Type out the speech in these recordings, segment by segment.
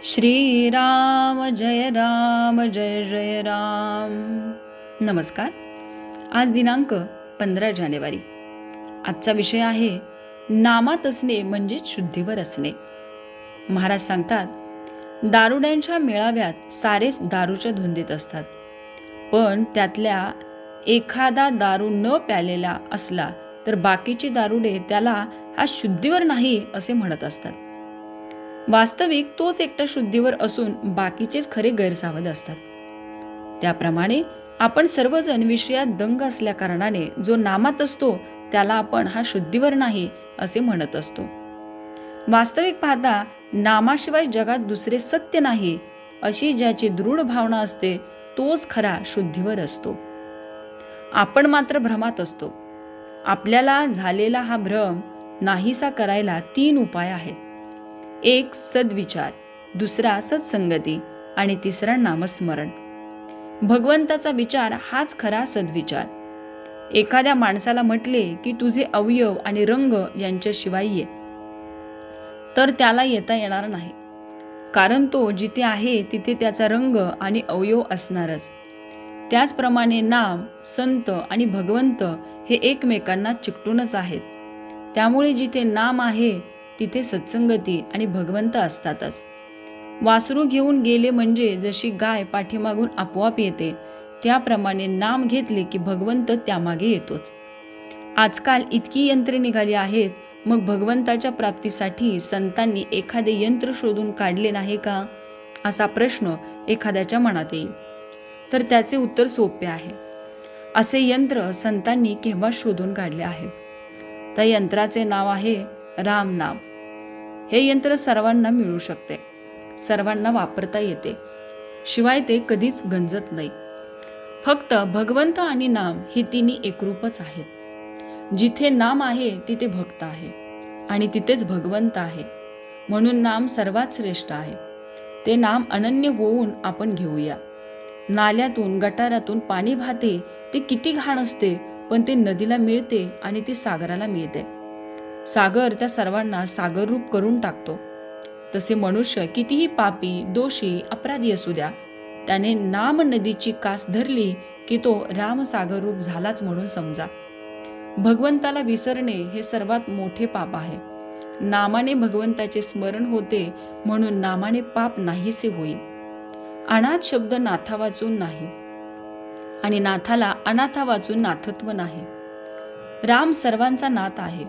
श्रीराम जय जय राम। नमस्कार। आज दिनांक 15 जानेवारी। आजचा विषय आहे नामात असणे म्हणजे शुद्धीवर असणे। महाराज सांगतात, दारुड्यांच्या मेळाव्यात सारेच दारूच्या धुंदीत असतात, पण त्यातल्या एखादा दारू न प्यालेला असला तर बाकीचे दारुडे त्याला हा शुद्धीवर नाही असे म्हणत असतात। वास्तविक तोच एकटा शुद्धीवर असून बाकीचेच खरे गैरसावध असतात। त्याप्रमाणे आपण सर्वजण विषयात दंग असल्या कारणाने जो नामात असतो त्याला आपण हा शुद्धीवर नाही असे म्हणत असतो। वास्तविक पाहता नामाशिवाय जगात दुसरे सत्य नाही अशी ज्याची दृढ भावना असते तोच खरा शुद्धीवर असतो। आपण मात्र भ्रमात असतो। आपल्याला झालेला हा भ्रम नाहीसा करायला 3 उपाय आहेत। एक सद्विचार, दुसरा सत्संगती आणि तिसरा नामस्मरण। भगवंताचा विचार हाच खरा सद्विचार। एखाद्या माणसाला म्हटले की तुझे अवयव आणि रंग यांच्याशिवाय ये, तर त्याला येता येणार नाही, कारण तो जिथे आहे तिथे त्याचा रंग आणि अवयव असणारच। त्याचप्रमाणे नाम, संत आणि भगवंत हे एकमेकांना चिकटूनच आहेत। त्यामुळे जिथे नाम आहे तिथे सत्संगती आणि भगवंत असतातच। वासरू घेऊन गेले म्हणजे जशी गाय पाठीमागून आपोआप येते, त्याप्रमाणे नाम घेतले की भगवंत त्यामागे येतोच। आजकाल इतकी यंत्रे निघाली आहेत, मग भगवंताच्या प्राप्तीसाठी संतांनी एखादे यंत्र शोधून काढले नाही का, असा प्रश्न एखाद्याच्या मनात येईल। तर त्याचे उत्तर सोपे आहे। असे यंत्र संतांनी केव्हा शोधून काढले आहे। त्या यंत्राचे नाव आहे राम नाम। हे यंत्र सर्वांना मिळू शकते, सर्वांना वापरता येते, शिवाय ते कधीच गंजत नाही। फक्त भगवंत आणि नाम हे तिन्ही एकरूपच आहेत। जिथे नाम आहे तिथे भक्त आहे आणि तिथेच भगवंत आहे, म्हणून नाम सर्वात श्रेष्ठ आहे। ते नाम अनन्य होऊन आपण घेऊया। नाल्यातून गटारातून पाणी वाहते ते किती घाण असते, पण ते नदीला मिळते आणि ते सागराला मिळते। सागर त्या सर्वांना सागररूप करून टाकतो। तसे मनुष्य कितीही पापी, दोषी, अपराधी असू द्या, त्याने नाम नदीची कास धरली की तो राम सागररूप झालाच म्हणून समजा। भगवंताला विसरणे हे सर्वात मोठे पाप आहे। नामाने भगवंताचे स्मरण होते, म्हणून नामाने पाप नाहीसे होईल। अनाथ शब्द नाथा वाचून नाही आणि नाथाला अनाथा वाचून नाथत्व नाही। राम सर्वांचा नाथ आहे,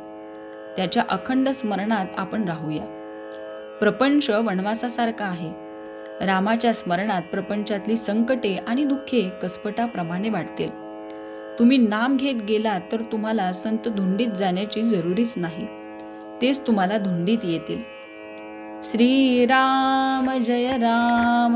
त्याच्या अखंड स्मरणात आपण राहूया। प्रपंच वनवासासारखा आहे। रामाच्या स्मरणात प्रपंचातली संकटे आणि दुःखे कसपटाप्रमाणे वाटतील। तुम्ही नाम घेत गेलात तर तुम्हाला संत धुंडीत जाण्याची जरुरीच नाही, तेच तुम्हाला धुंडीत येतील। श्रीराम जय जय राम।